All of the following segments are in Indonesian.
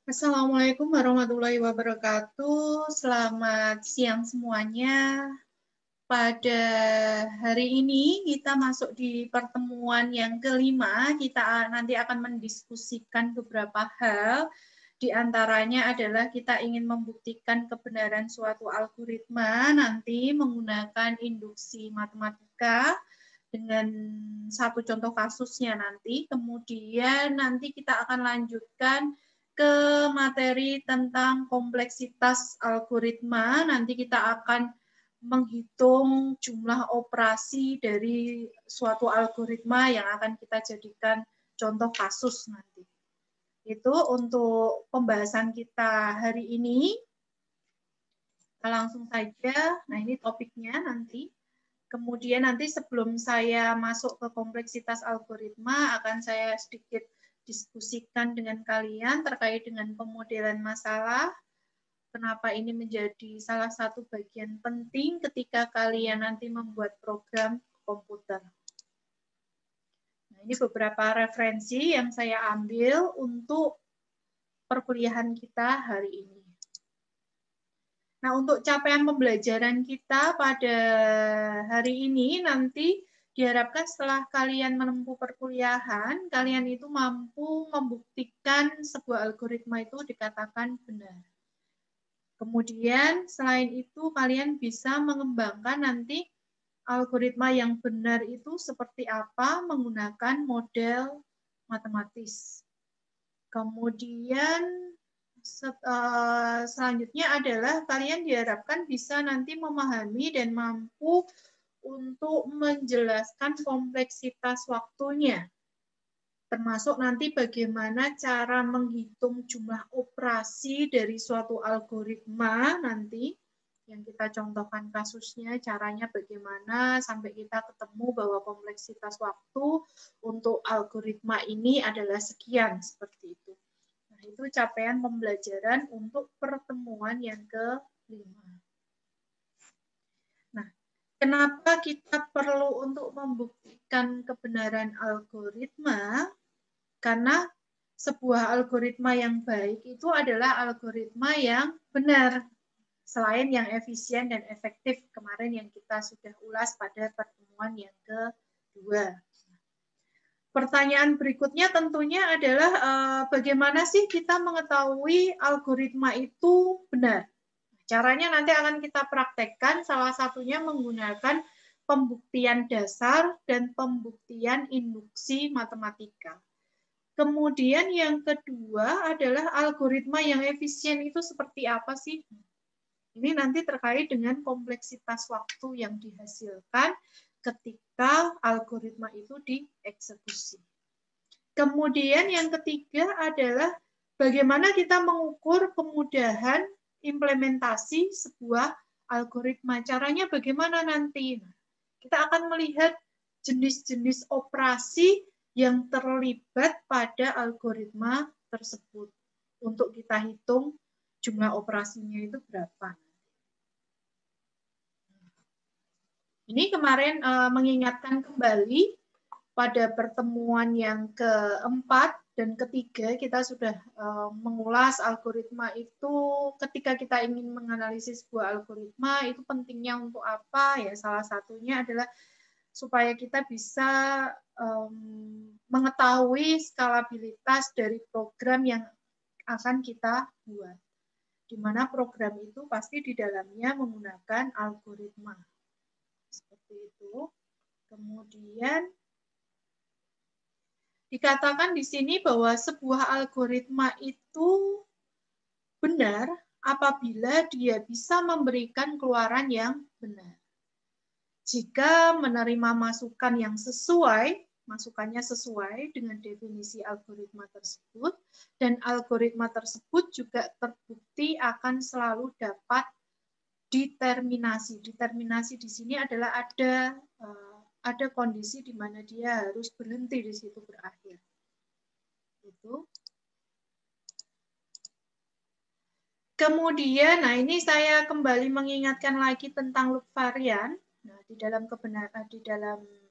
Assalamualaikum warahmatullahi wabarakatuh. Selamat siang semuanya. Pada hari ini kita masuk di pertemuan yang kelima. Kita nanti akan mendiskusikan beberapa hal. Di antaranya adalah kita ingin membuktikan kebenaran suatu algoritma nanti menggunakan induksi matematika dengan satu contoh kasusnya nanti. Kemudian nanti kita akan lanjutkan ke materi tentang kompleksitas algoritma. Nanti kita akan menghitung jumlah operasi dari suatu algoritma yang akan kita jadikan contoh kasus nanti. Itu untuk pembahasan kita hari ini. Kita langsung saja. Nah, ini topiknya nanti. Kemudian nanti sebelum saya masuk ke kompleksitas algoritma, akan saya sedikit diskusikan dengan kalian terkait dengan pemodelan masalah. Kenapa ini menjadi salah satu bagian penting ketika kalian nanti membuat program komputer. Nah, ini beberapa referensi yang saya ambil untuk perkuliahan kita hari ini. Nah, untuk capaian pembelajaran kita pada hari ini nanti diharapkan setelah kalian menempuh perkuliahan, kalian itu mampu membuktikan sebuah algoritma itu dikatakan benar. Kemudian selain itu kalian bisa mengembangkan nanti algoritma yang benar itu seperti apa menggunakan model matematis. Kemudian selanjutnya adalah kalian diharapkan bisa nanti memahami dan mampu untuk menjelaskan kompleksitas waktunya. Termasuk nanti bagaimana cara menghitung jumlah operasi dari suatu algoritma nanti yang kita contohkan kasusnya, caranya bagaimana sampai kita ketemu bahwa kompleksitas waktu untuk algoritma ini adalah sekian, seperti itu. Nah, itu capaian pembelajaran untuk pertemuan yang kelima. Nah, kenapa kita perlu untuk membuktikan kebenaran algoritma? Karena sebuah algoritma yang baik itu adalah algoritma yang benar, selain yang efisien dan efektif kemarin yang kita sudah ulas pada pertemuan yang kedua. Pertanyaan berikutnya tentunya adalah bagaimana sih kita mengetahui algoritma itu benar? Caranya nanti akan kita praktekkan, salah satunya menggunakan pembuktian dasar dan pembuktian induksi matematika. Kemudian yang kedua adalah algoritma yang efisien itu seperti apa sih? Ini nanti terkait dengan kompleksitas waktu yang dihasilkan ketika algoritma itu dieksekusi. Kemudian yang ketiga adalah bagaimana kita mengukur kemudahan implementasi sebuah algoritma. Caranya bagaimana nanti? Kita akan melihat jenis-jenis operasi yang terlibat pada algoritma tersebut. Untuk kita hitung jumlah operasinya itu berapa. Ini kemarin mengingatkan kembali pada pertemuan yang keempat dan ketiga kita sudah mengulas algoritma itu. Ketika kita ingin menganalisis sebuah algoritma itu pentingnya untuk apa ya, salah satunya adalah supaya kita bisa mengetahui skalabilitas dari program yang akan kita buat, di mana program itu pasti di dalamnya menggunakan algoritma seperti itu. Kemudian dikatakan di sini bahwa sebuah algoritma itu benar apabila dia bisa memberikan keluaran yang benar. Jika menerima masukan yang sesuai, masukannya sesuai dengan definisi algoritma tersebut, dan algoritma tersebut juga terbukti akan selalu dapat determinasi. Determinasi di sini adalah ada kondisi di mana dia harus berhenti di situ berakhir. Itu. Kemudian, nah ini saya kembali mengingatkan lagi tentang loop varian. Nah, di dalam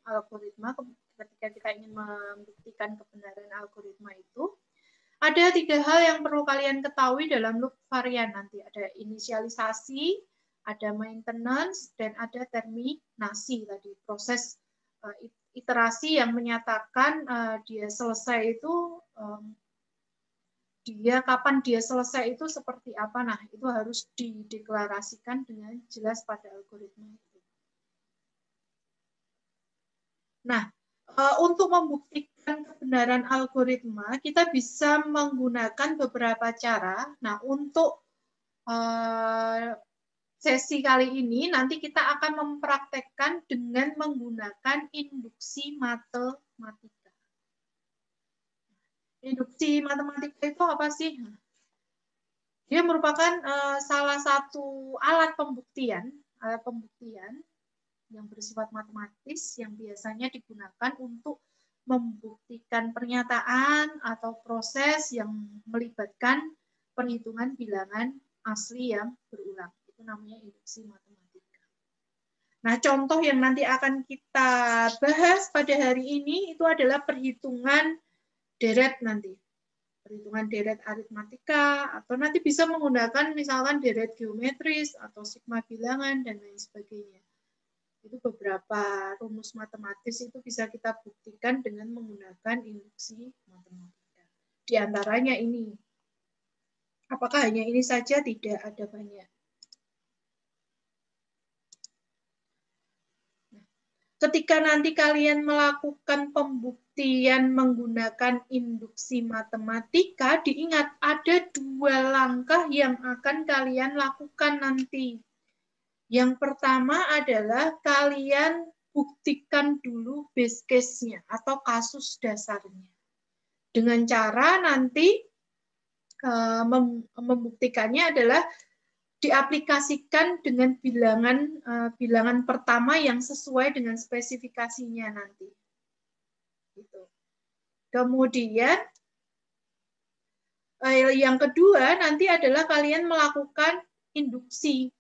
algoritma, ketika kita ingin membuktikan kebenaran algoritma itu, Ada 3 hal yang perlu kalian ketahui dalam loop varian nanti. Ada inisialisasi, ada maintenance, dan ada terminasi tadi. Proses iterasi yang menyatakan dia selesai itu, kapan dia selesai itu seperti apa. Nah, itu harus dideklarasikan dengan jelas pada algoritma itu. Nah, untuk membuktikan kebenaran algoritma, kita bisa menggunakan beberapa cara. Nah, untuk sesi kali ini, nanti kita akan mempraktekkan dengan menggunakan induksi matematika. Induksi matematika itu apa sih? Dia merupakan salah satu alat pembuktian yang bersifat matematis yang biasanya digunakan untuk membuktikan pernyataan atau proses yang melibatkan perhitungan bilangan asli yang berulang. Itu namanya induksi matematika. Nah, contoh yang nanti akan kita bahas pada hari ini itu adalah perhitungan deret nanti. Perhitungan deret aritmatika, atau nanti bisa menggunakan misalkan deret geometris atau sigma bilangan dan lain sebagainya. Itu beberapa rumus matematis itu bisa kita buktikan dengan menggunakan induksi matematika. Di antaranya ini. Apakah hanya ini saja? Tidak, ada banyak. Ketika nanti kalian melakukan pembuktian menggunakan induksi matematika, diingat ada 2 langkah yang akan kalian lakukan nanti. Yang pertama adalah kalian buktikan dulu base case-nya atau kasus dasarnya. Dengan cara nanti membuktikannya adalah diaplikasikan dengan bilangan pertama yang sesuai dengan spesifikasinya nanti. Gitu. Kemudian yang kedua nanti adalah kalian melakukan induksi.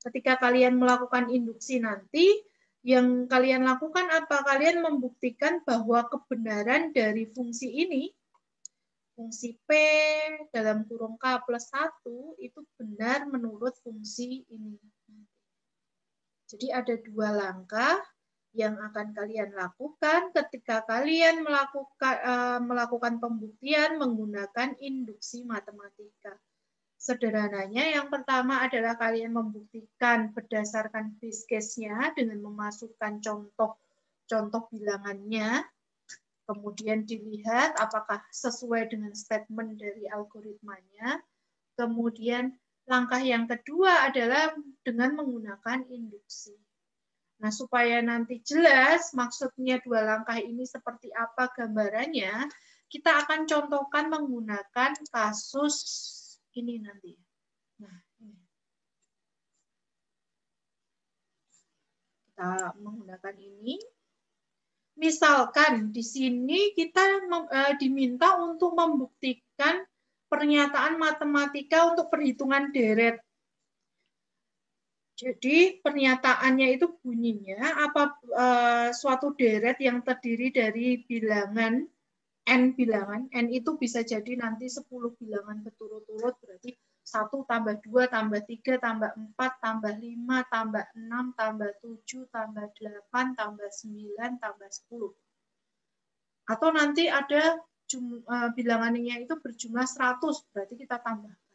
Ketika kalian melakukan induksi nanti, yang kalian lakukan apa? Kalian membuktikan bahwa kebenaran dari fungsi ini, fungsi P dalam kurung K plus 1, itu benar menurut fungsi ini. Jadi ada 2 langkah yang akan kalian lakukan ketika kalian melakukan pembuktian menggunakan induksi matematika. Sederhananya, yang pertama adalah kalian membuktikan berdasarkan base case-nya dengan memasukkan contoh bilangannya, kemudian dilihat apakah sesuai dengan statement dari algoritmanya. Kemudian langkah yang kedua adalah dengan menggunakan induksi. Nah, supaya nanti jelas maksudnya 2 langkah ini seperti apa gambarannya, kita akan contohkan menggunakan kasus ini nanti. Nah, ini. Kita menggunakan ini. Misalkan di sini kita diminta untuk membuktikan pernyataan matematika untuk perhitungan deret. Jadi pernyataannya itu bunyinya suatu deret yang terdiri dari bilangan n bilangan, n itu bisa jadi nanti 10 bilangan berturut-turut, berarti 1 tambah 2 tambah 3 tambah 4 tambah 5 tambah 6 tambah 7 tambah 8 tambah 9 tambah 10. Atau nanti ada bilangannya itu berjumlah 100, berarti kita tambahkan.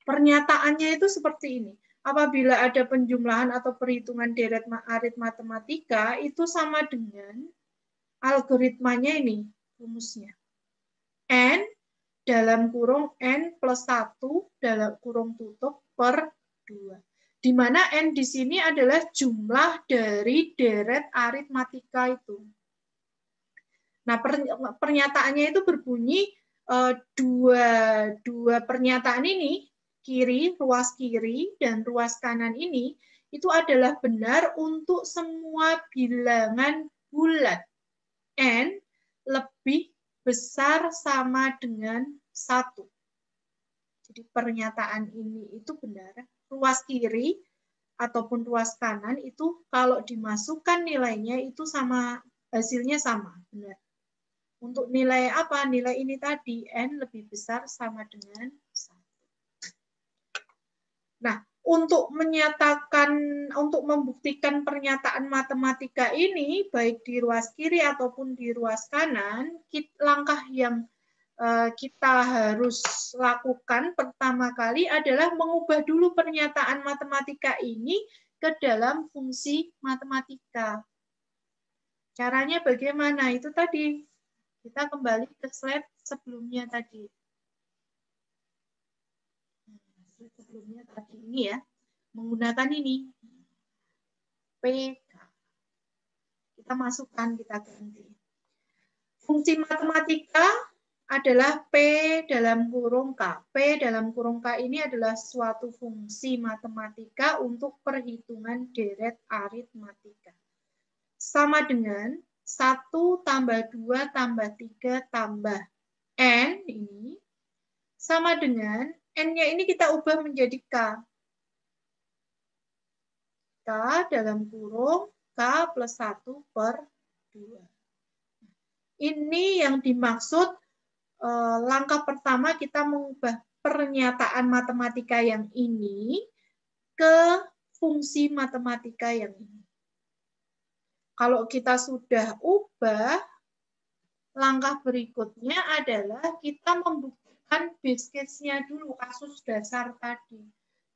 Pernyataannya itu seperti ini. Apabila ada penjumlahan atau perhitungan deret aritmatika, itu sama dengan algoritmanya ini. Rumusnya. N dalam kurung N plus 1 dalam kurung tutup per 2. Di mana N di sini adalah jumlah dari deret aritmatika itu. Nah, pernyataannya itu berbunyi dua pernyataan ini, ruas kiri dan ruas kanan ini, itu adalah benar untuk semua bilangan bulat. N lebih besar sama dengan 1. Jadi pernyataan ini itu benar. Ruas kiri ataupun ruas kanan itu kalau dimasukkan nilainya itu sama, hasilnya sama, benar. Untuk nilai apa? Nilai ini tadi, N lebih besar sama dengan 1. Nah, untuk membuktikan pernyataan matematika ini, baik di ruas kiri ataupun di ruas kanan, langkah yang kita harus lakukan pertama kali adalah mengubah dulu pernyataan matematika ini ke dalam fungsi matematika. Caranya bagaimana? Itu tadi. Kita kembali ke slide sebelumnya tadi. Sebelumnya tadi ini ya. Menggunakan ini. PK. Kita masukkan, kita ganti. Fungsi matematika adalah P dalam kurung K. P dalam kurung K ini adalah suatu fungsi matematika untuk perhitungan deret aritmatika. Sama dengan 1 tambah 2 tambah 3 tambah N ini sama dengan N-nya ini kita ubah menjadi K. K dalam kurung K plus 1 per 2. Ini yang dimaksud langkah pertama kita mengubah pernyataan matematika yang ini ke fungsi matematika yang ini. Kalau kita sudah ubah, langkah berikutnya adalah kita membuktikan base case-nya dulu, kasus dasar tadi.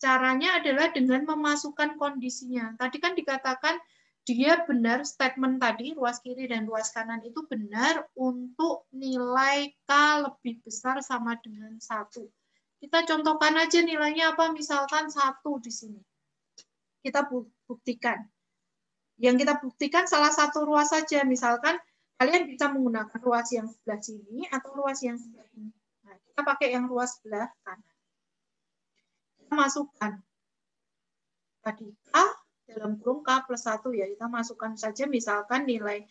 Caranya adalah dengan memasukkan kondisinya. Tadi kan dikatakan dia benar, statement tadi, ruas kiri dan ruas kanan itu benar untuk nilai K lebih besar sama dengan 1. Kita contohkan aja nilainya apa, misalkan 1 di sini. Kita buktikan. Yang kita buktikan salah satu ruas saja, misalkan kalian bisa menggunakan ruas yang sebelah sini atau ruas yang sebelah ini. Nah, kita pakai yang ruas sebelah kanan. Kita masukkan tadi K dalam kurung K plus 1 ya, kita masukkan saja misalkan nilai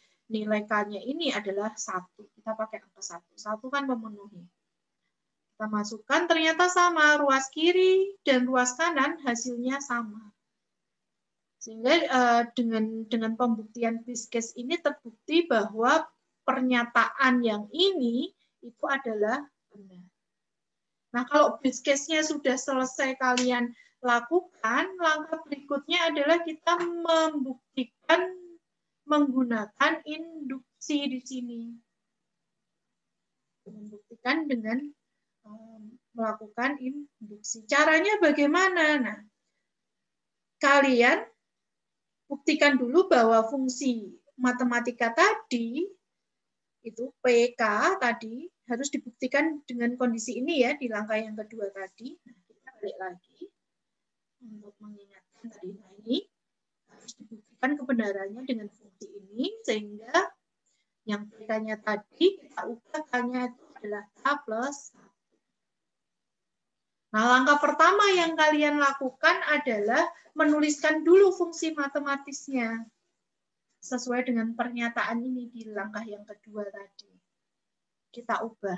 K-nya ini adalah 1. Kita pakai angka 1. 1 kan memenuhi. Kita masukkan ternyata sama, ruas kiri dan ruas kanan hasilnya sama. Sehingga dengan pembuktian base case ini terbukti bahwa pernyataan yang ini itu adalah benar. Nah, kalau base case-nya sudah selesai kalian lakukan, langkah berikutnya adalah kita membuktikan menggunakan induksi di sini. Membuktikan dengan melakukan induksi. Caranya bagaimana? Nah, kalian buktikan dulu bahwa fungsi matematika tadi, itu PK tadi, harus dibuktikan dengan kondisi ini ya, di langkah yang kedua tadi. Nah, kita balik lagi untuk mengingatkan tadi. Nah, ini harus dibuktikan kebenarannya dengan fungsi ini, sehingga yang PK-nya tadi, kita ubah K-nya itu adalah K plus 1. Nah, langkah pertama yang kalian lakukan adalah menuliskan dulu fungsi matematisnya sesuai dengan pernyataan ini di langkah yang kedua tadi. Kita ubah.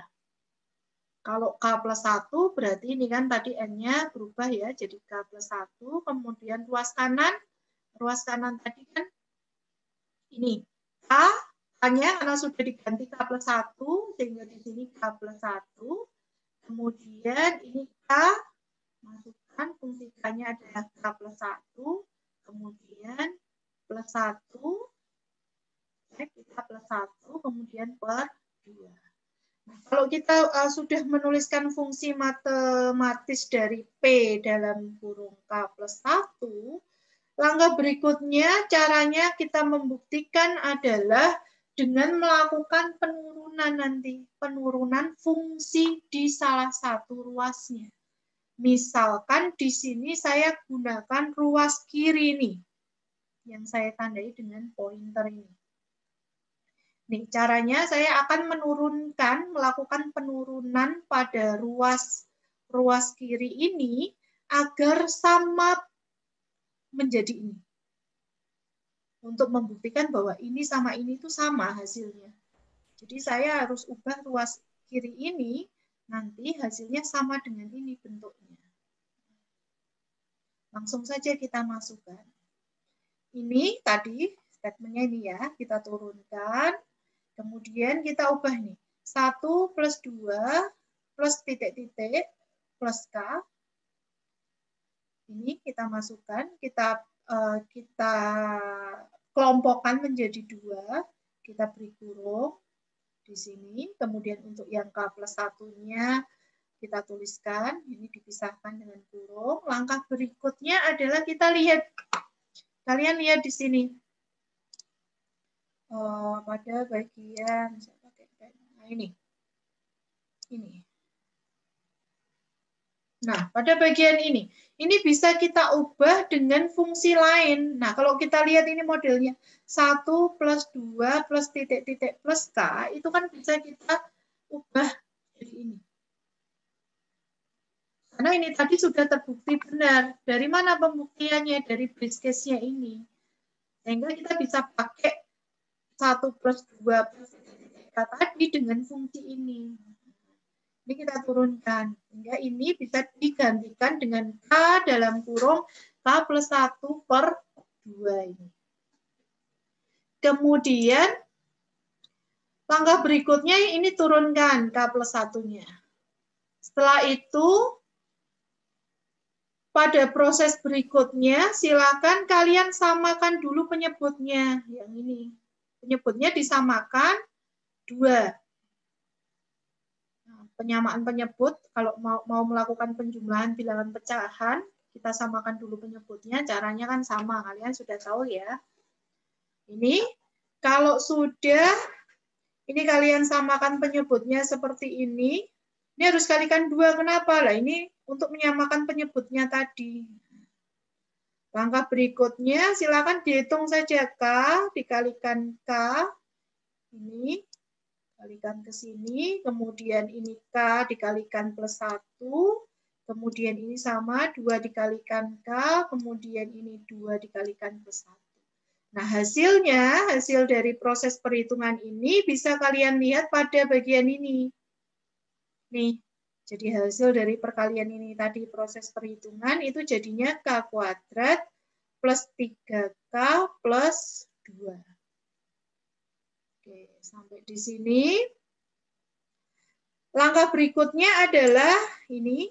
Kalau K plus 1 berarti ini kan tadi N-nya berubah ya, jadi K plus 1. Kemudian ruas kanan tadi kan ini K-nya karena sudah diganti K plus 1, sehingga di sini K plus 1. Kemudian ini K, masukkan fungsi K-nya adalah K plus 1, kemudian plus 1, kita plus 1, kemudian per 2. Nah, kalau kita sudah menuliskan fungsi matematis dari P dalam kurung K plus 1, langkah berikutnya caranya kita membuktikan adalah dengan melakukan penurunan nanti, penurunan fungsi di salah satu ruasnya. Misalkan di sini saya gunakan ruas kiri nih, yang saya tandai dengan pointer ini. Nih, caranya saya akan melakukan penurunan pada ruas kiri ini agar sama menjadi ini. Untuk membuktikan bahwa ini sama ini itu sama hasilnya. Jadi saya harus ubah ruas kiri ini, nanti hasilnya sama dengan ini bentuknya. Langsung saja kita masukkan. Ini tadi statementnya ini ya, kita turunkan. Kemudian kita ubah nih. 1 plus 2 plus titik-titik plus K. Ini kita masukkan, kita kelompokkan menjadi 2. Kita beri kurung di sini. Kemudian untuk yang K plus 1-nya kita tuliskan, ini dipisahkan dengan kurung. Langkah berikutnya adalah kita lihat, kalian lihat di sini. Pada bagian, nah ini. Nah, pada bagian ini bisa kita ubah dengan fungsi lain. Nah, kalau kita lihat ini modelnya 1 plus 2 plus titik-titik plus K, itu kan bisa kita ubah jadi ini. Karena ini tadi sudah terbukti benar. Dari mana pembuktiannya? Dari base case-nya ini. Sehingga kita bisa pakai 1 plus 2 plus titik-titik K tadi dengan fungsi ini. Ini kita turunkan. Sehingga ini bisa digantikan dengan K dalam kurung K plus 1 per 2 ini. Kemudian langkah berikutnya ini turunkan K plus 1-nya. Setelah itu pada proses berikutnya silakan kalian samakan dulu penyebutnya. Yang ini. Penyebutnya disamakan 2. Penyamaan penyebut, kalau mau melakukan penjumlahan bilangan pecahan, kita samakan dulu penyebutnya, caranya kan sama, kalian sudah tahu ya. Ini, kalau sudah, ini kalian samakan penyebutnya seperti ini harus kalikan 2, kenapa? Lah ini untuk menyamakan penyebutnya tadi. Langkah berikutnya, silakan dihitung saja K, dikalikan K, ini, kalikan ke sini, kemudian ini K dikalikan plus 1, kemudian ini sama 2 dikalikan K, kemudian ini 2 dikalikan plus 1. Nah, hasilnya, hasil dari proses perhitungan ini bisa kalian lihat pada bagian ini. Nih, jadi hasil dari perkalian ini tadi proses perhitungan itu jadinya K kuadrat plus 3K plus 2. Oke, sampai di sini. Langkah berikutnya adalah ini,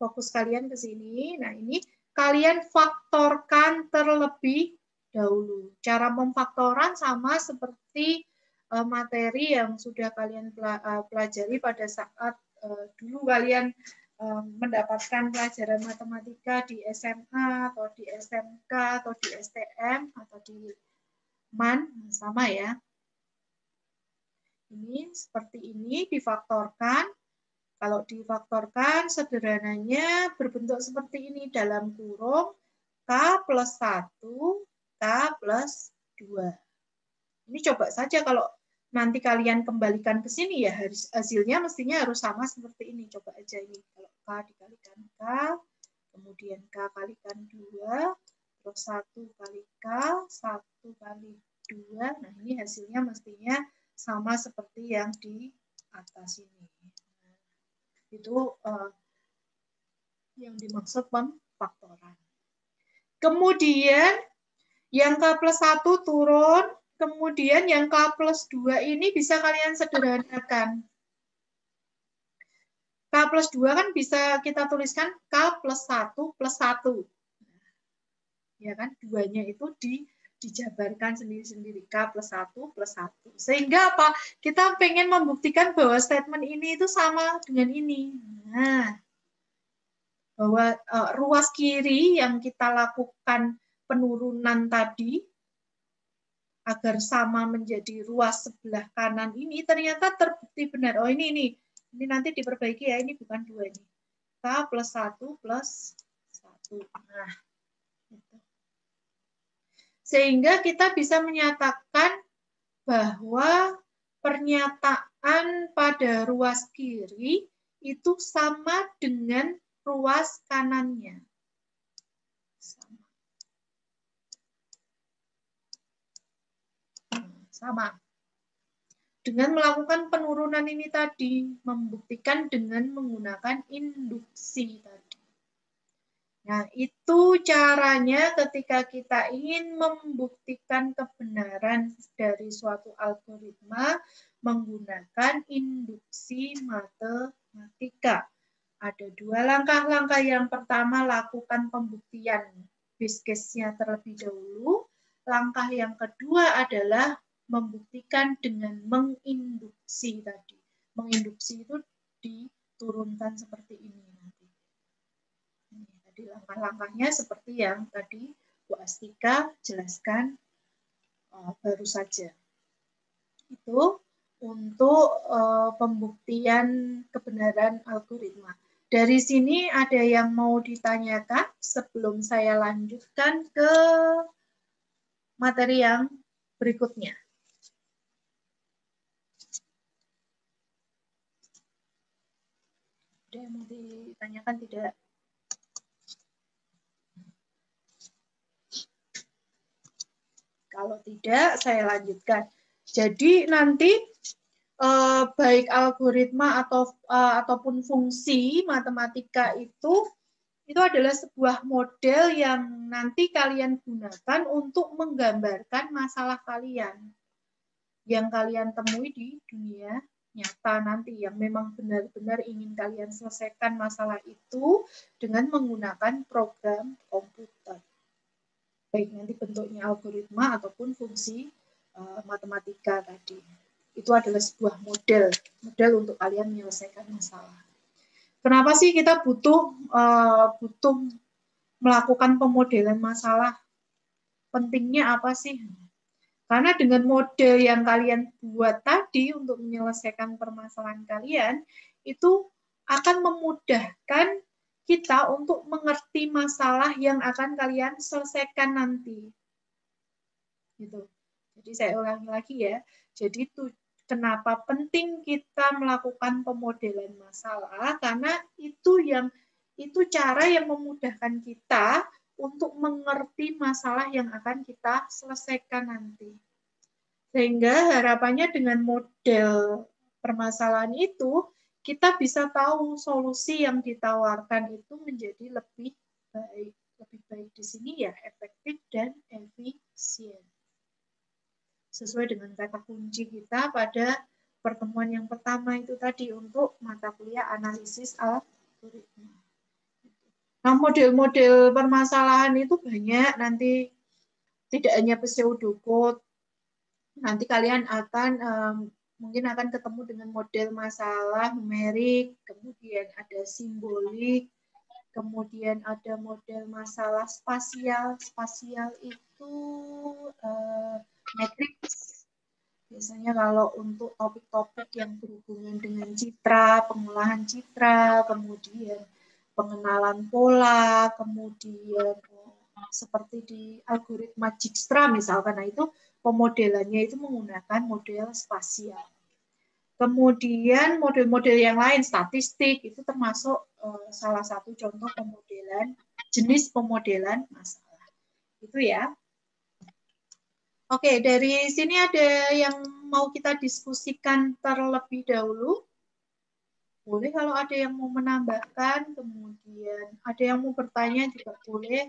fokus kalian ke sini. Nah, ini kalian faktorkan terlebih dahulu. Cara memfaktoran sama seperti materi yang sudah kalian pelajari pada saat dulu kalian mendapatkan pelajaran matematika di SMA atau di SMK atau di STM atau di MAN, sama ya. Ini seperti ini difaktorkan. Kalau difaktorkan sederhananya berbentuk seperti ini dalam kurung K plus 1, K plus 2. Ini coba saja kalau nanti kalian kembalikan ke sini ya hasilnya mestinya harus sama seperti ini. Coba aja ini kalau K dikalikan K, kemudian K kalikan 2, terus 1 kali K, 1 kali 2. Nah ini hasilnya mestinya sama seperti yang di atas ini. Itu yang dimaksud pemfaktoran. Kemudian yang K plus 1 turun, kemudian yang K plus 2 ini bisa kalian sederhanakan. K plus 2 kan bisa kita tuliskan K plus 1 plus 1. Ya kan, 2-nya itu dijabarkan sendiri-sendiri, K plus 1 plus 1. Sehingga apa? Kita pengen membuktikan bahwa statement ini itu sama dengan ini. Nah, bahwa ruas kiri yang kita lakukan penurunan tadi agar sama menjadi ruas sebelah kanan ini ternyata terbukti benar. Oh ini nanti diperbaiki ya, ini bukan 2 ini. K plus 1 plus 1. Nah, gitu. Sehingga kita bisa menyatakan bahwa pernyataan pada ruas kiri itu sama dengan ruas kanannya. Sama. Dengan melakukan penurunan ini tadi, membuktikan dengan menggunakan induksi tadi. Nah, itu caranya ketika kita ingin membuktikan kebenaran dari suatu algoritma menggunakan induksi matematika. Ada dua langkah-langkah. Yang pertama, lakukan pembuktian base case-nya terlebih dahulu. Langkah yang kedua adalah membuktikan dengan menginduksi tadi. Menginduksi itu diturunkan seperti ini. Jadi langkah-langkahnya seperti yang tadi Bu Astika jelaskan baru saja. Itu untuk pembuktian kebenaran algoritma. Dari sini ada yang mau ditanyakan sebelum saya lanjutkan ke materi yang berikutnya. Ada yang mau ditanyakan tidak? Kalau tidak, saya lanjutkan. Jadi nanti baik algoritma ataupun fungsi matematika itu adalah sebuah model yang nanti kalian gunakan untuk menggambarkan masalah kalian yang kalian temui di dunia nyata nanti, yang memang benar-benar ingin kalian selesaikan masalah itu dengan menggunakan program komputer. Baik nanti bentuknya algoritma ataupun fungsi matematika tadi. Itu adalah sebuah model untuk kalian menyelesaikan masalah. Kenapa sih kita butuh melakukan pemodelan masalah? Pentingnya apa sih? Karena dengan model yang kalian buat tadi untuk menyelesaikan permasalahan kalian, itu akan memudahkan kita untuk mengerti masalah yang akan kalian selesaikan nanti. Gitu. Jadi saya ulangi lagi ya. Jadi kenapa penting kita melakukan pemodelan masalah? Karena itu cara yang memudahkan kita untuk mengerti masalah yang akan kita selesaikan nanti. Sehingga harapannya dengan model permasalahan itu, kita bisa tahu solusi yang ditawarkan itu menjadi lebih baik. Lebih baik di sini ya, efektif dan efisien. Sesuai dengan kata kunci kita pada pertemuan yang pertama itu tadi untuk mata kuliah analisis algoritma. Nah, model-model permasalahan itu banyak, nanti tidak hanya pseudocode. Nanti kalian akan mungkin akan ketemu dengan model masalah numerik, kemudian ada simbolik, kemudian ada model masalah spasial. Spasial itu matriks. Biasanya kalau untuk topik-topik yang berhubungan dengan citra, pengolahan citra, kemudian pengenalan pola, kemudian seperti di algoritma Dijkstra misalkan, nah itu pemodelannya itu menggunakan model spasial. Kemudian model-model yang lain, statistik, itu termasuk salah satu contoh pemodelan, jenis pemodelan masalah. Itu ya. Oke, dari sini ada yang mau kita diskusikan terlebih dahulu? Boleh kalau ada yang mau menambahkan, kemudian ada yang mau bertanya juga boleh.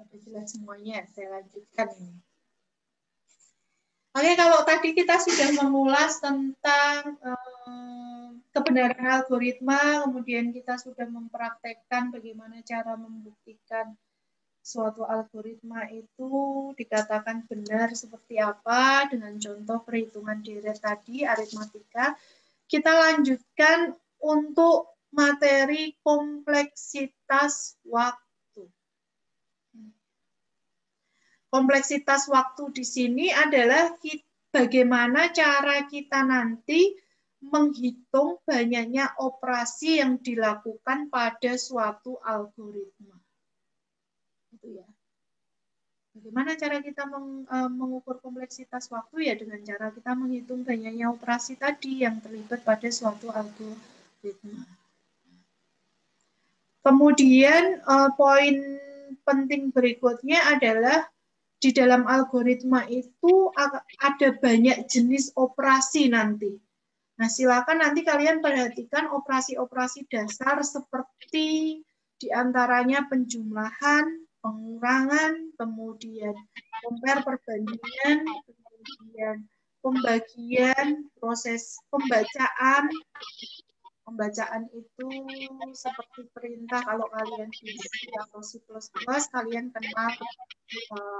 Sudah jelas semuanya, saya lanjutkan ini. Oke, kalau tadi kita sudah mengulas tentang kebenaran algoritma, kemudian kita sudah mempraktekkan bagaimana cara membuktikan suatu algoritma itu dikatakan benar seperti apa dengan contoh perhitungan deret tadi, aritmatika. Kita lanjutkan untuk materi kompleksitas waktu. Kompleksitas waktu di sini adalah bagaimana cara kita nanti menghitung banyaknya operasi yang dilakukan pada suatu algoritma. Itu ya. Bagaimana cara kita mengukur kompleksitas waktu? Ya dengan cara kita menghitung banyaknya operasi tadi yang terlibat pada suatu algoritma. Kemudian poin penting berikutnya adalah di dalam algoritma itu ada banyak jenis operasi nanti. Nah, silakan nanti kalian perhatikan operasi-operasi dasar seperti diantaranya penjumlahan, pengurangan, kemudian compare perbandingan, kemudian pembagian, proses pembacaan. Pembacaan itu seperti perintah kalau kalian di C atau C++, kalian kenal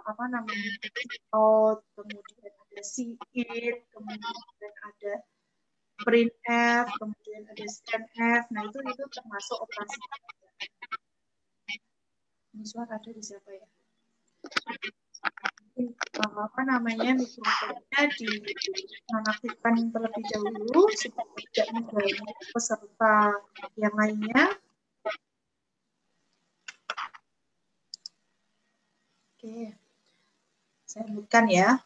apa namanya, out, kemudian ada cin, kemudian ada printf, kemudian ada scanf. Nah, itu termasuk operasi. Ini suara ada di siapa ya? Apa namanya, mikrofonnya dinonaktifkan terlebih dahulu supaya tidak mengganggu peserta yang lainnya. Oke, saya lanjutkan ya.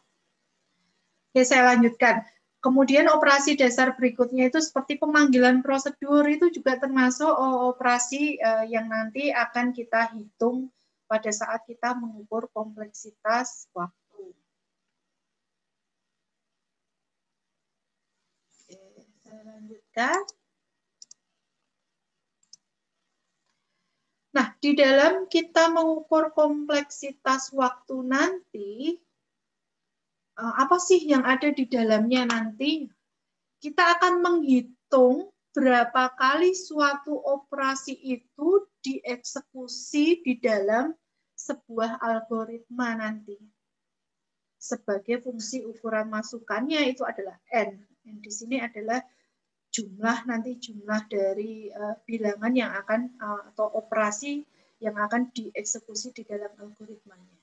Oke, saya lanjutkan. Kemudian operasi dasar berikutnya itu seperti pemanggilan prosedur, itu juga termasuk operasi yang nanti akan kita hitung pada saat kita mengukur kompleksitas waktu. Oke, saya lanjutkan. Nah, di dalam kita mengukur kompleksitas waktu nanti, apa sih yang ada di dalamnya nanti? Kita akan menghitung berapa kali suatu operasi itu dieksekusi di dalam sebuah algoritma nanti. Sebagai fungsi ukuran masukannya itu adalah N. Yang di sini adalah jumlah dari bilangan yang akan atau operasi yang akan dieksekusi di dalam algoritmanya.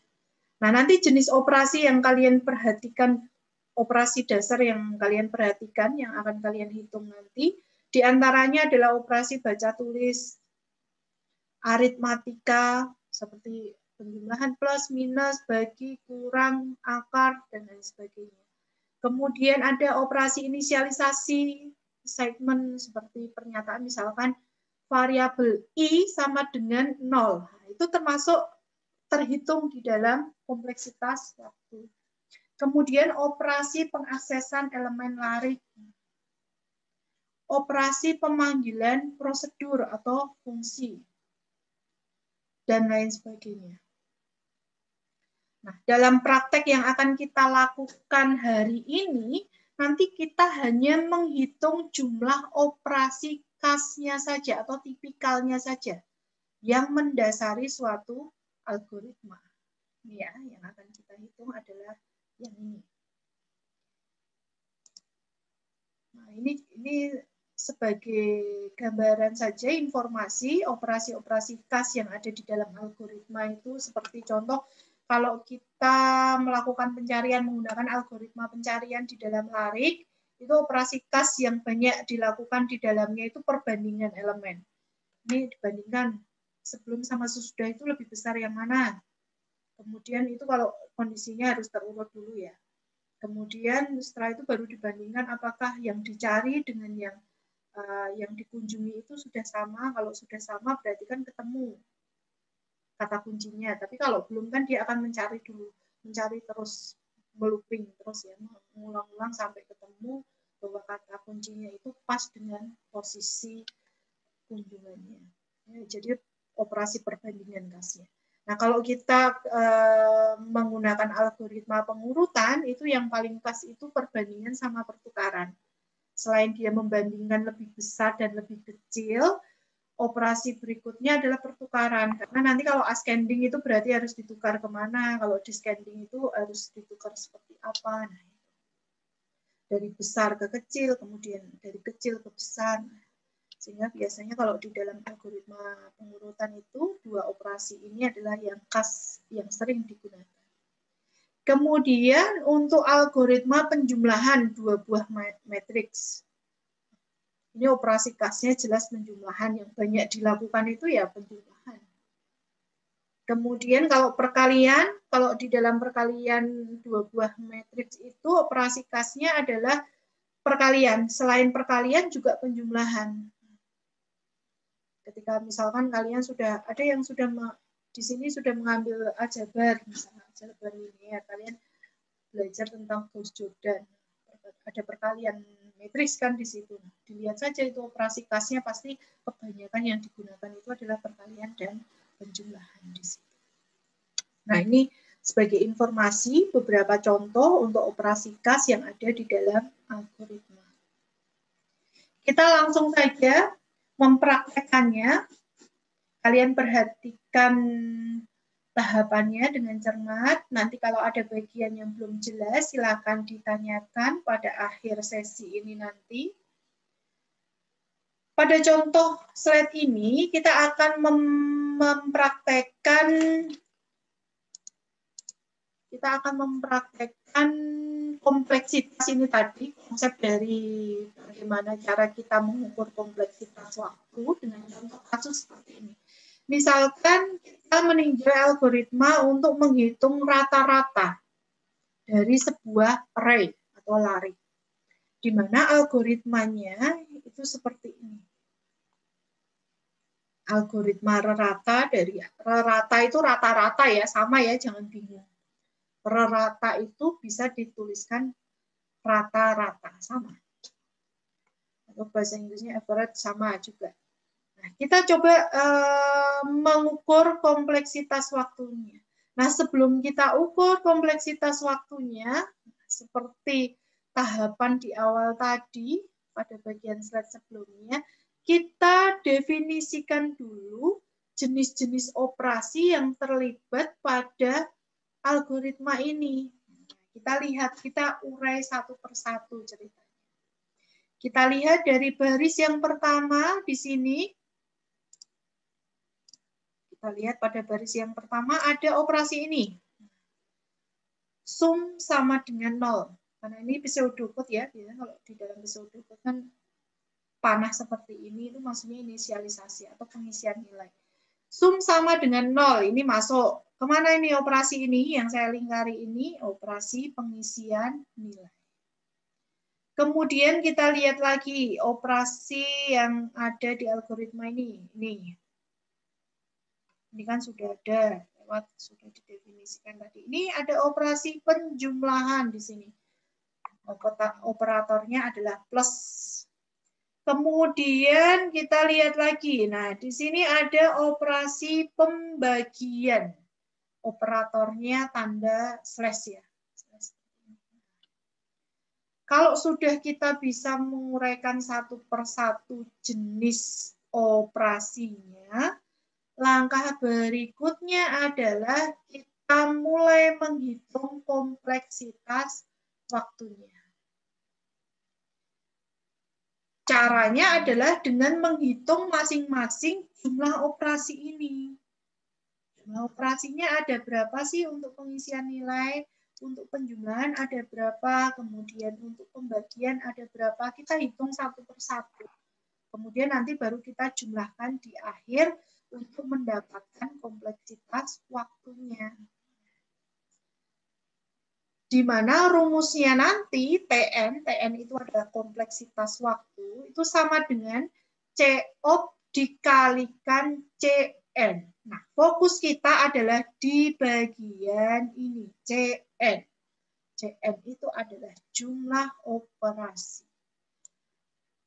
Nah, nanti jenis operasi yang kalian perhatikan, operasi dasar yang kalian perhatikan, yang akan kalian hitung nanti, diantaranya adalah operasi baca tulis, aritmatika, seperti penjumlahan plus, minus, bagi, kurang, akar, dan lain sebagainya. Kemudian ada operasi inisialisasi, segmen, seperti pernyataan misalkan variabel I sama dengan 0. Nah, itu termasuk terhitung di dalam kompleksitas waktu. Kemudian operasi pengaksesan elemen larik, operasi pemanggilan prosedur atau fungsi, dan lain sebagainya. Nah, dalam praktek yang akan kita lakukan hari ini, nanti kita hanya menghitung jumlah operasi khasnya saja atau tipikalnya saja yang mendasari suatu algoritma. Ya, yang akan kita hitung adalah yang ini. Nah, ini sebagai gambaran saja informasi operasi-operasi khas yang ada di dalam algoritma itu, seperti contoh kalau kita melakukan pencarian menggunakan algoritma pencarian di dalam larik, itu operasi khas yang banyak dilakukan di dalamnya itu perbandingan elemen. Ini dibandingkan sebelum sama sesudah itu lebih besar yang mana. Kemudian itu kalau kondisinya harus terurut dulu ya. Kemudian setelah itu baru dibandingkan apakah yang dicari dengan yang dikunjungi itu sudah sama. Kalau sudah sama berarti kan ketemu kata kuncinya. Tapi kalau belum kan dia akan mencari dulu, mencari terus, melooping terus ya, mengulang-ulang sampai ketemu bahwa kata kuncinya itu pas dengan posisi kunjungannya. Ya, jadi operasi perbandingan khasnya. Nah, kalau kita menggunakan algoritma pengurutan, itu yang paling pas itu perbandingan sama pertukaran. Selain dia membandingkan lebih besar dan lebih kecil, operasi berikutnya adalah pertukaran. Karena nanti kalau ascending itu berarti harus ditukar kemana, kalau descending itu harus ditukar seperti apa. Nah, dari besar ke kecil, kemudian dari kecil ke besar. Sehingga biasanya kalau di dalam algoritma pengurutan itu, dua operasi ini adalah yang khas, yang sering digunakan. Kemudian untuk algoritma penjumlahan dua buah matriks. Ini operasi khasnya jelas penjumlahan, yang banyak dilakukan itu ya penjumlahan. Kemudian kalau perkalian, kalau di dalam perkalian dua buah matriks itu operasi khasnya adalah perkalian. Selain perkalian juga penjumlahan. Ketika misalkan kalian sudah, ada yang sudah di sini sudah mengambil aljabar, misalnya aljabar linear, kalian belajar tentang Gauss Jordan, ada perkalian matriks kan di situ. Dilihat saja itu operasi kasnya, pasti kebanyakan yang digunakan itu adalah perkalian dan penjumlahan di situ. Nah, ini sebagai informasi beberapa contoh untuk operasi kas yang ada di dalam algoritma. Kita langsung saja mempraktekannya. Kalian perhatikan tahapannya dengan cermat. Nanti kalau ada bagian yang belum jelas, silakan ditanyakan pada akhir sesi ini nanti. Pada contoh slide ini, kita akan mempraktekkan kompleksitas ini tadi, konsep dari bagaimana cara kita mengukur kompleksitas waktu dengan contoh kasus seperti ini. Misalkan kita meninjau algoritma untuk menghitung rata-rata dari sebuah array atau lari, di mana algoritmanya itu seperti ini. Algoritma rata itu rata-rata ya, sama ya, jangan bingung. Rata itu bisa dituliskan rata-rata, sama. Atau bahasa Inggrisnya average, sama juga. Nah, kita coba mengukur kompleksitas waktunya. Nah, sebelum kita ukur kompleksitas waktunya, seperti tahapan di awal tadi, pada bagian slide sebelumnya, kita definisikan dulu jenis-jenis operasi yang terlibat pada algoritma ini. Kita lihat, kita urai satu persatu ceritanya. Kita lihat dari baris yang pertama di sini. Kita lihat pada baris yang pertama ada operasi ini. Sum sama dengan 0. Karena ini pseudocode ya. Kalau di dalam pseudocode kan panah seperti ini, itu maksudnya inisialisasi atau pengisian nilai. Sum sama dengan 0, ini masuk. Kemana ini operasi ini? Yang saya lingkari ini operasi pengisian nilai. Kemudian kita lihat lagi operasi yang ada di algoritma ini. Ini kan sudah ada, sudah didefinisikan tadi. Ini ada operasi penjumlahan di sini. Operatornya adalah plus. Kemudian kita lihat lagi. Nah, di sini ada operasi pembagian. Operatornya tanda slash ya. Kalau sudah kita bisa menguraikan satu persatu jenis operasinya, langkah berikutnya adalah kita mulai menghitung kompleksitas waktunya. Caranya adalah dengan menghitung masing-masing jumlah operasi ini. Jumlah operasinya ada berapa sih untuk pengisian nilai, untuk penjumlahan ada berapa, kemudian untuk pembagian ada berapa, kita hitung satu persatu. Kemudian nanti baru kita jumlahkan di akhir untuk mendapatkan kompleksitas waktunya. Di mana rumusnya nanti TN itu adalah kompleksitas waktu, itu sama dengan COP dikalikan CN. Nah, fokus kita adalah di bagian ini, CN. CN itu adalah jumlah operasi.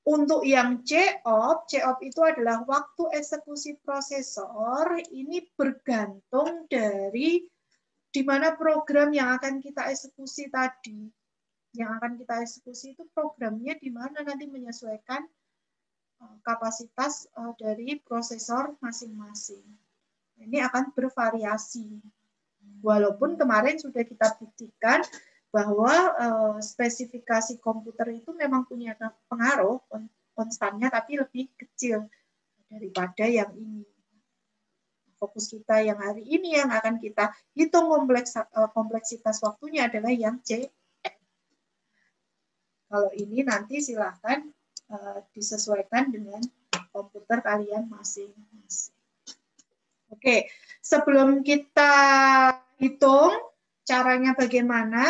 Untuk yang COP itu adalah waktu eksekusi prosesor, ini bergantung dari di mana program yang akan kita eksekusi tadi. Yang akan kita eksekusi itu programnya di mana nanti menyesuaikan kapasitas dari prosesor masing-masing. Ini akan bervariasi. Walaupun kemarin sudah kita buktikan bahwa spesifikasi komputer itu memang punya pengaruh konstannya, tapi lebih kecil daripada yang ini. Fokus kita yang hari ini yang akan kita hitung kompleksitas waktunya adalah yang CN. Kalau ini nanti silahkan disesuaikan dengan komputer kalian masing-masing. Oke, sebelum kita hitung caranya bagaimana,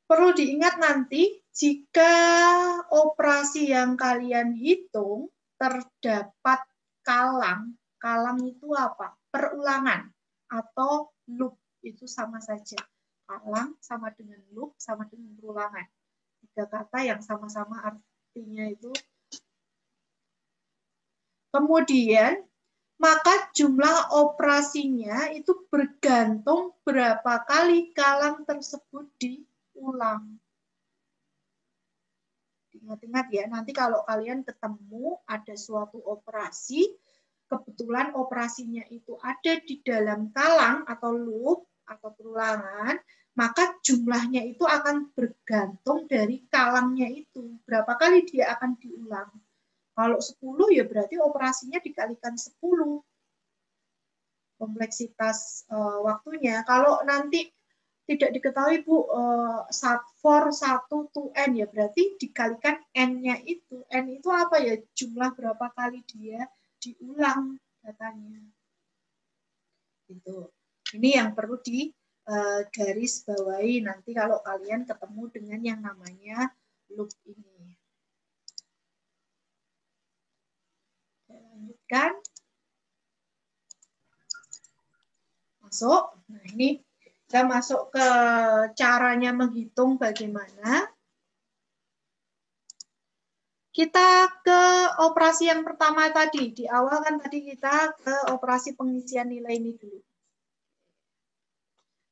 perlu diingat nanti jika operasi yang kalian hitung terdapat kalang. Kalang itu apa? Perulangan atau loop, itu sama saja. Kalang sama dengan loop sama dengan perulangan. Tiga kata yang sama-sama artinya itu. Kemudian, maka jumlah operasinya itu bergantung berapa kali kalang tersebut diulang. Ingat-ingat ya, nanti kalau kalian ketemu ada suatu operasi, kebetulan operasinya itu ada di dalam kalang atau loop atau perulangan, maka jumlahnya itu akan bergantung dari kalangnya itu. Berapa kali dia akan diulang. Kalau 10 ya berarti operasinya dikalikan 10. Kompleksitas waktunya. Kalau nanti tidak diketahui Bu, for 1 to n ya berarti dikalikan n-nya itu. N itu apa ya? Jumlah berapa kali dia diulang datanya. Gitu. Ini yang perlu di garis bawahi nanti kalau kalian ketemu dengan yang namanya loop ini. Saya lanjutkan. Masuk. Nah, ini kita masuk ke caranya menghitung bagaimana. Kita ke operasi yang pertama tadi. Di awal kan tadi kita ke operasi pengisian nilai ini dulu.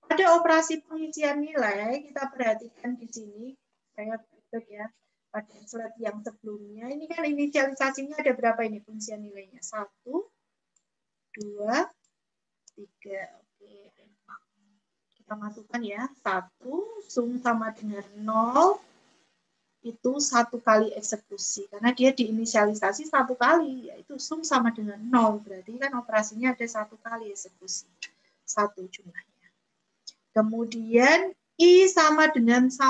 Pada operasi pengisian nilai, kita perhatikan di sini, saya tutup ya, pada slide yang sebelumnya, ini kan inisialisasinya ada berapa ini pengisian nilainya? 1, 2, 3. Oke. Kita masukkan ya, 1, sum sama dengan 0, itu 1 kali eksekusi. Karena dia diinisialisasi 1 kali, yaitu sum sama dengan 0. Berarti kan operasinya ada 1 kali eksekusi. 1 jumlahnya. Kemudian I sama dengan 1.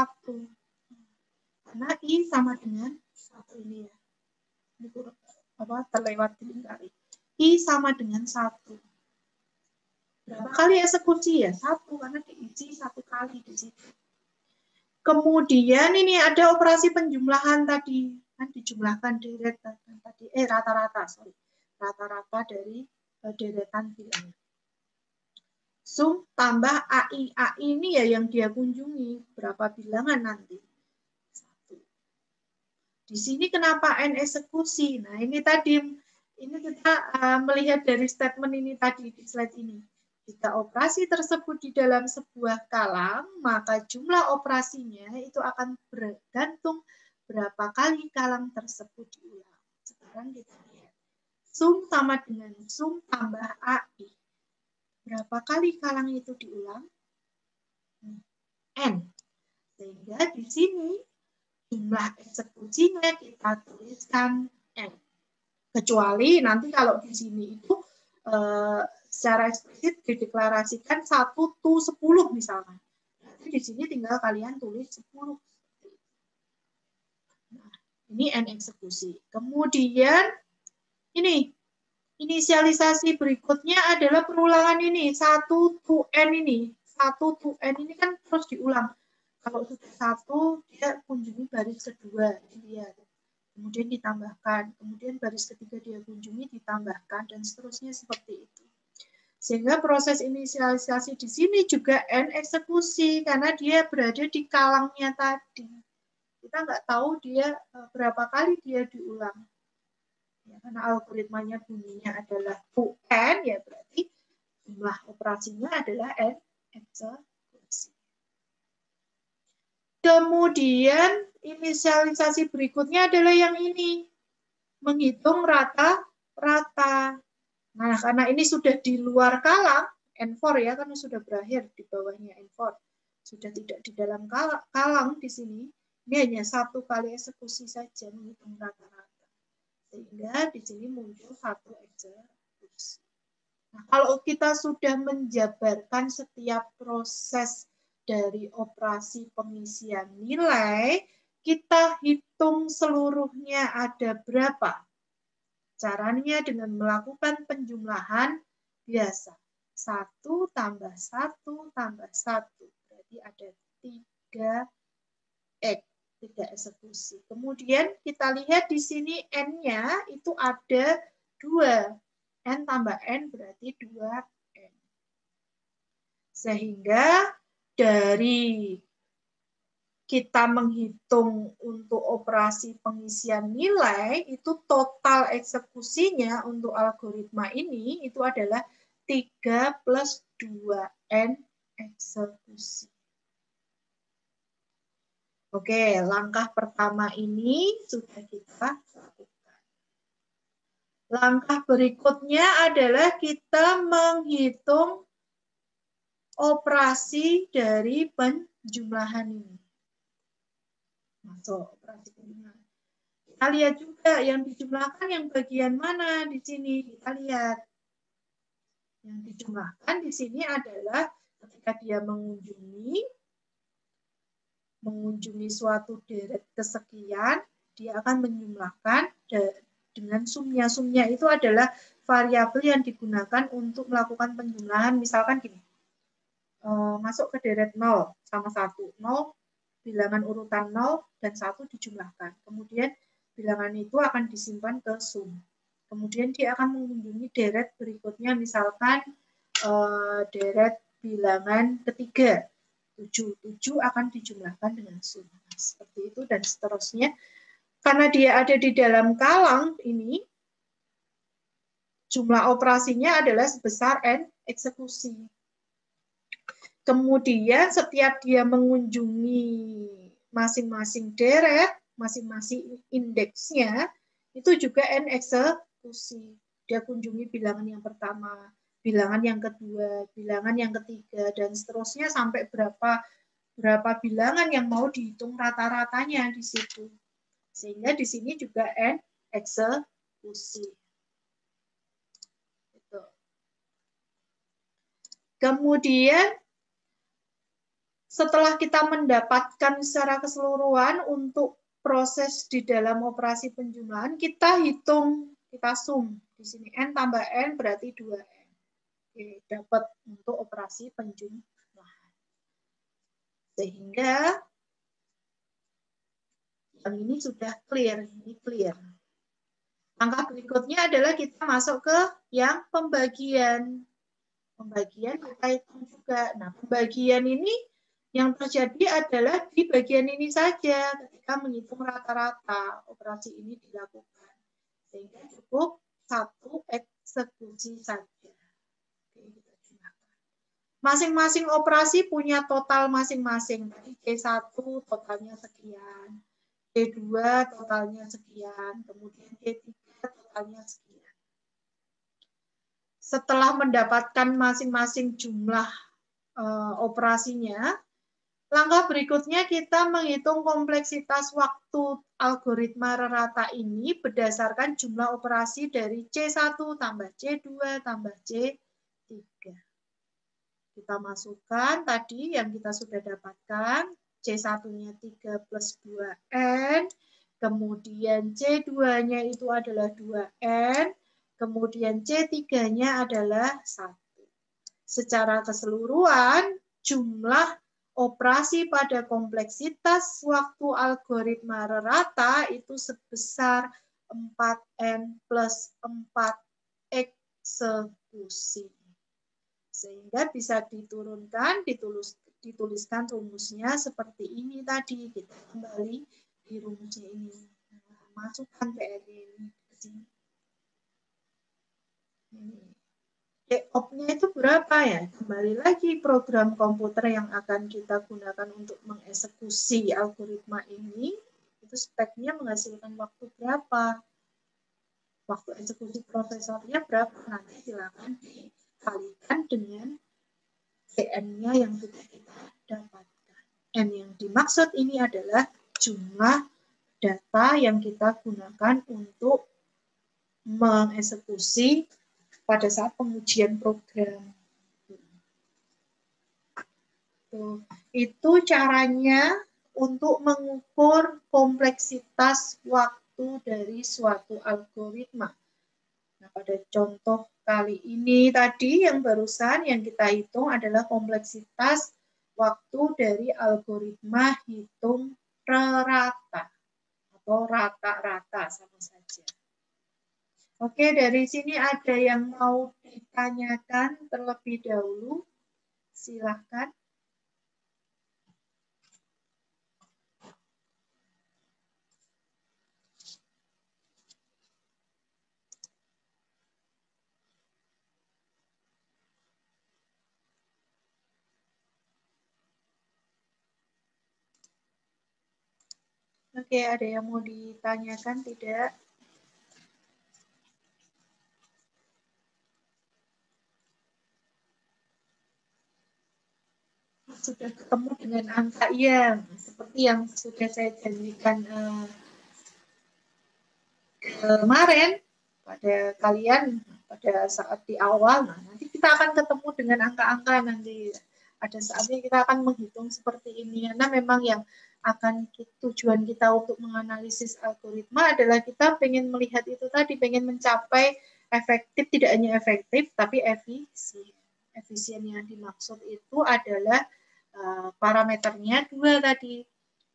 Karena I sama dengan 1 ini ya. Ini terlewat kali. I sama dengan 1. Berapa kali eksekusi ya? 1, karena diisi 1 kali di situ. Kemudian ini ada operasi penjumlahan tadi. Kan dijumlahkan deretan tadi. Rata-rata dari deretan bilangan. Sum tambah AI. AI ini ya yang dia kunjungi. Berapa bilangan nanti? 1. Di sini kenapa N eksekusi? Nah ini tadi. Ini kita melihat dari statement ini tadi di slide ini. Jika operasi tersebut di dalam sebuah kalang, maka jumlah operasinya itu akan bergantung berapa kali kalang tersebut diulang. Sekarang kita lihat. Sum sama dengan sum tambah AI. Berapa kali kalang itu diulang? N. Sehingga di sini jumlah eksekusinya kita tuliskan N. Kecuali nanti kalau di sini itu secara eksplisit dideklarasikan 1 to 10 misalkan. Jadi di sini tinggal kalian tulis 10. Nah, ini N eksekusi. Kemudian ini inisialisasi berikutnya adalah perulangan ini, 1 to N ini. 1 to N ini kan terus diulang. Kalau sudah 1, dia kunjungi baris kedua. Lihat. Kemudian ditambahkan. Kemudian baris ketiga dia kunjungi, ditambahkan. Dan seterusnya seperti itu. Sehingga proses inisialisasi di sini juga N eksekusi. Karena dia berada di kalangnya tadi. Kita nggak tahu dia berapa kali dia diulang. Ya, karena algoritmanya bunyinya adalah UN, ya berarti jumlah operasinya adalah N eksekusi. Kemudian inisialisasi berikutnya adalah yang ini. Menghitung rata-rata. Nah, karena ini sudah di luar kalang, N4 ya, karena sudah berakhir di bawahnya N4. Sudah tidak di dalam kalang di sini. Ini hanya 1 kali eksekusi saja menghitung rata-rata. Sehingga di sini muncul 1 eksekusi. Nah, kalau kita sudah menjabarkan setiap proses dari operasi pengisian nilai, kita hitung seluruhnya ada berapa. Caranya dengan melakukan penjumlahan biasa. 1 tambah 1 tambah 1. Berarti ada 3X. 3 eksekusi. Kemudian kita lihat di sini N-nya itu ada 2. N tambah N berarti 2N. Sehingga dari kita menghitung untuk operasi pengisian nilai, itu total eksekusinya untuk algoritma ini itu adalah 3 plus 2N eksekusi. Oke, langkah pertama ini sudah kita lakukan. Langkah berikutnya adalah kita menghitung operasi dari penjumlahan ini. Masuk operasi penjumlahan. Kita lihat juga yang dijumlahkan yang bagian mana di sini. Kita lihat. Yang dijumlahkan di sini adalah ketika dia mengunjungi suatu deret kesekian, dia akan menjumlahkan dengan sumnya. Sumnya itu adalah variabel yang digunakan untuk melakukan penjumlahan. Misalkan gini, masuk ke deret 0 sama 1. 0, bilangan urutan 0 dan 1 dijumlahkan. Kemudian bilangan itu akan disimpan ke sum. Kemudian dia akan mengunjungi deret berikutnya, misalkan deret bilangan ketiga. 7 akan dijumlahkan dengan sum. Seperti itu dan seterusnya. Karena dia ada di dalam kalang ini, jumlah operasinya adalah sebesar N eksekusi. Kemudian setiap dia mengunjungi masing-masing deret, masing-masing indeksnya, itu juga N eksekusi. Dia kunjungi bilangan yang pertama, bilangan yang kedua, bilangan yang ketiga, dan seterusnya sampai berapa bilangan yang mau dihitung rata-ratanya di situ. Sehingga di sini juga N eksekusi. Kemudian setelah kita mendapatkan secara keseluruhan untuk proses di dalam operasi penjumlahan, kita hitung, kita sum. Di sini N tambah N berarti 2N. Oke, dapat untuk operasi penjumlahan. Sehingga yang ini sudah clear, ini clear. Langkah berikutnya adalah kita masuk ke yang pembagian. Pembagian kita hitung juga. Nah, pembagian ini yang terjadi adalah di bagian ini saja ketika menghitung rata-rata operasi ini dilakukan. Sehingga cukup 1 eksekusi saja. Masing-masing operasi punya total masing-masing. Tadi C1 totalnya sekian, C2 totalnya sekian, kemudian C3 totalnya sekian. Setelah mendapatkan masing-masing jumlah operasinya, langkah berikutnya kita menghitung kompleksitas waktu algoritma rata ini berdasarkan jumlah operasi dari C1 tambah C2 tambah C3. Kita masukkan tadi yang kita sudah dapatkan, C1-nya 3 plus 2N, kemudian C2-nya itu adalah 2N, kemudian C3-nya adalah 1. Secara keseluruhan, jumlah operasi pada kompleksitas waktu algoritma rata itu sebesar 4N plus 4 eksekusi. Sehingga bisa diturunkan, dituliskan rumusnya seperti ini tadi. Kita kembali di rumusnya ini. Masukkan PR ini ke sini. Op-nya itu berapa ya? Kembali lagi program komputer yang akan kita gunakan untuk mengeksekusi algoritma ini, itu speknya menghasilkan waktu berapa? Waktu eksekusi prosesornya berapa? Nanti silakan dikalikan dengan CN-nya yang sudah kita dapatkan. N yang dimaksud ini adalah jumlah data yang kita gunakan untuk mengeksekusi pada saat pengujian program. Itu caranya untuk mengukur kompleksitas waktu dari suatu algoritma. Nah, pada contoh kali ini tadi yang barusan yang kita hitung adalah kompleksitas waktu dari algoritma hitung rata atau rata-rata sama saja. Oke, dari sini ada yang mau ditanyakan terlebih dahulu? Silahkan. Oke, ada yang mau ditanyakan tidak? Sudah ketemu dengan angka ya, seperti yang sudah saya janjikan kemarin pada kalian pada saat di awal. Nah, nanti kita akan ketemu dengan angka-angka nanti. Ada saatnya kita akan menghitung seperti ini. Karena memang yang akan tujuan kita untuk menganalisis algoritma adalah kita pengen melihat itu tadi, pengen mencapai efektif, tidak hanya efektif, tapi efisien. Efisien yang dimaksud itu adalah parameternya dua tadi,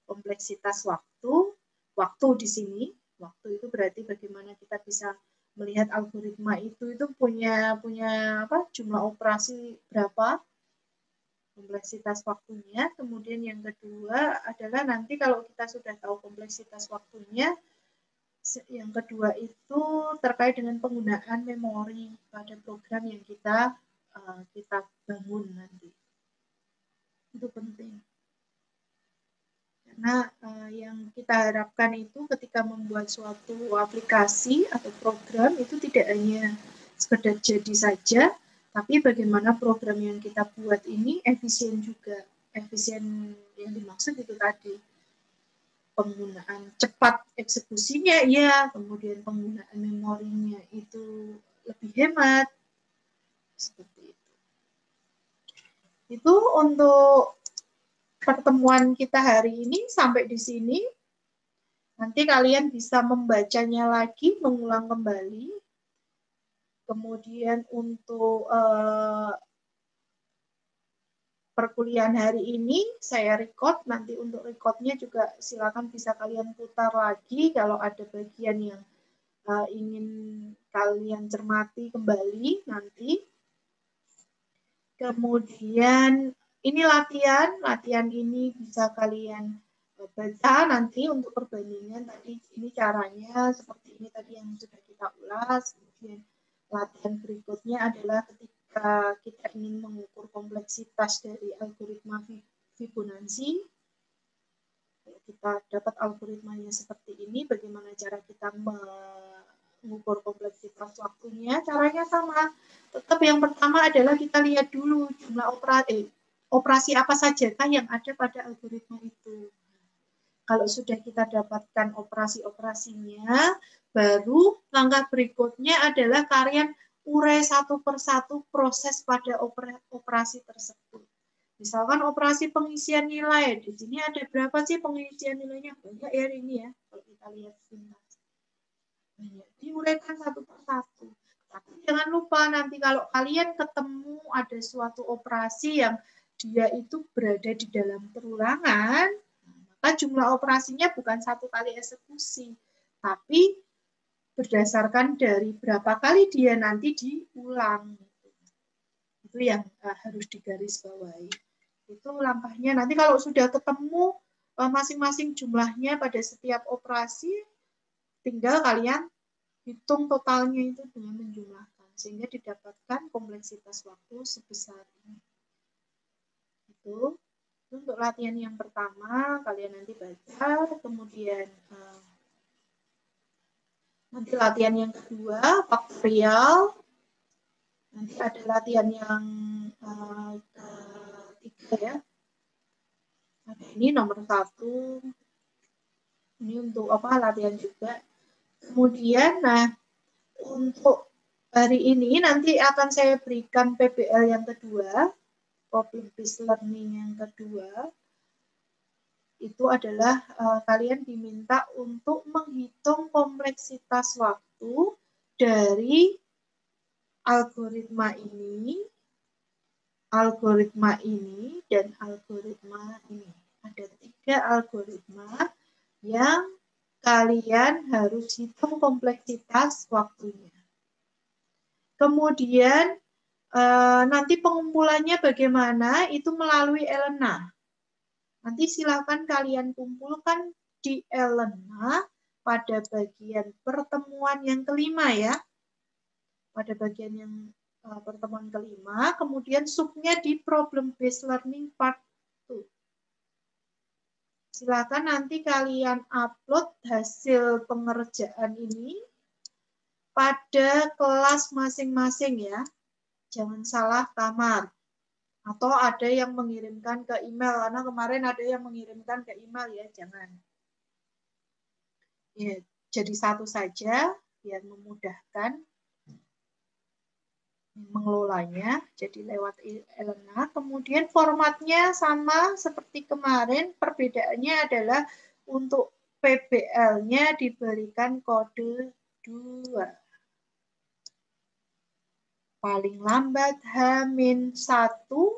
kompleksitas waktu di sini. Waktu itu berarti bagaimana kita bisa melihat algoritma itu punya apa, jumlah operasi berapa, kompleksitas waktunya. Kemudian yang kedua adalah nanti kalau kita sudah tahu kompleksitas waktunya, yang kedua itu terkait dengan penggunaan memori pada program yang kita bangun nanti. Itu penting. Karena yang kita harapkan itu ketika membuat suatu aplikasi atau program itu tidak hanya sekedar jadi saja, tapi bagaimana program yang kita buat ini efisien juga. Efisien yang dimaksud itu tadi, penggunaan cepat eksekusinya ya, kemudian penggunaan memorinya itu lebih hemat, seperti itu. Itu untuk pertemuan kita hari ini sampai di sini. Nanti kalian bisa membacanya lagi, mengulang kembali. Kemudian untuk perkuliahan hari ini saya record. Nanti untuk recordnya juga silakan bisa kalian putar lagi kalau ada bagian yang ingin kalian cermati kembali nanti. Kemudian ini latihan ini bisa kalian baca nanti untuk perbandingan. Tadi ini caranya seperti ini tadi yang sudah kita ulas. Kemudian latihan berikutnya adalah ketika kita ingin mengukur kompleksitas dari algoritma Fibonacci. Kita dapat algoritmanya seperti ini, bagaimana cara kita mengukur kompleksitas waktunya? Caranya sama. Tetap yang pertama adalah kita lihat dulu jumlah operasi apa sajakah yang ada pada algoritma itu. Kalau sudah kita dapatkan operasi-operasinya, baru langkah berikutnya adalah kalian urai satu persatu proses pada operasi tersebut. Misalkan operasi pengisian nilai, di sini ada berapa sih pengisian nilainya? Banyak ya ini ya, kalau kita lihat sebentar. Banyak, diuraikan satu persatu. Tapi jangan lupa nanti kalau kalian ketemu ada suatu operasi yang dia itu berada di dalam perulangan, maka jumlah operasinya bukan satu kali eksekusi, tapi berdasarkan dari berapa kali dia nanti diulang. Itu yang harus digarisbawahi. Itu langkahnya. Nanti kalau sudah ketemu masing-masing jumlahnya pada setiap operasi, tinggal kalian hitung totalnya itu dengan menjumlahkan, sehingga didapatkan kompleksitas waktu sebesar ini. Itu untuk latihan yang pertama, kalian nanti baca, kemudian nanti latihan yang kedua, faktorial. Nanti ada latihan yang ketiga ya. Nah, ini nomor 1. Ini untuk apa, latihan juga. Kemudian, nah untuk hari ini nanti akan saya berikan PBL yang kedua, problem based learning yang kedua. Itu adalah kalian diminta untuk menghitung kompleksitas waktu dari algoritma ini, dan algoritma ini. Ada 3 algoritma yang kalian harus hitung kompleksitas waktunya. Kemudian nanti pengumpulannya bagaimana, itu melalui Elena. Nanti silakan kalian kumpulkan di Elena pada bagian pertemuan yang kelima ya. Pada bagian yang pertemuan kelima, kemudian subnya di problem based learning part 2. Silakan nanti kalian upload hasil pengerjaan ini pada kelas masing-masing ya. Jangan salah kamar. Atau ada yang mengirimkan ke email, karena kemarin ada yang mengirimkan ke email ya, jangan. Ya, jadi satu saja biar memudahkan mengelolanya, jadi lewat Elena. Kemudian formatnya sama seperti kemarin, perbedaannya adalah untuk PBL-nya diberikan kode 2. Paling lambat H-1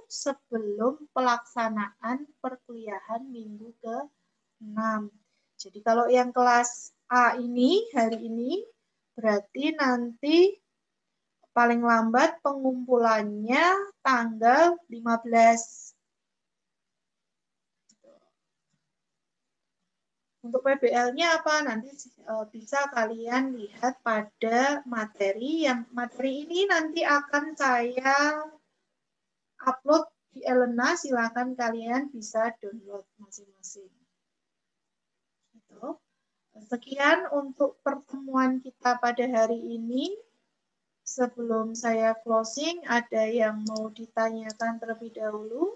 sebelum pelaksanaan perkuliahan minggu ke-6. Jadi kalau yang kelas A ini, hari ini, berarti nanti paling lambat pengumpulannya tanggal 15. Untuk PBL-nya apa? Nanti bisa kalian lihat pada materi. Yang materi ini nanti akan saya upload di Elena. Silakan kalian bisa download masing-masing. Sekian untuk pertemuan kita pada hari ini. Sebelum saya closing, ada yang mau ditanyakan terlebih dahulu?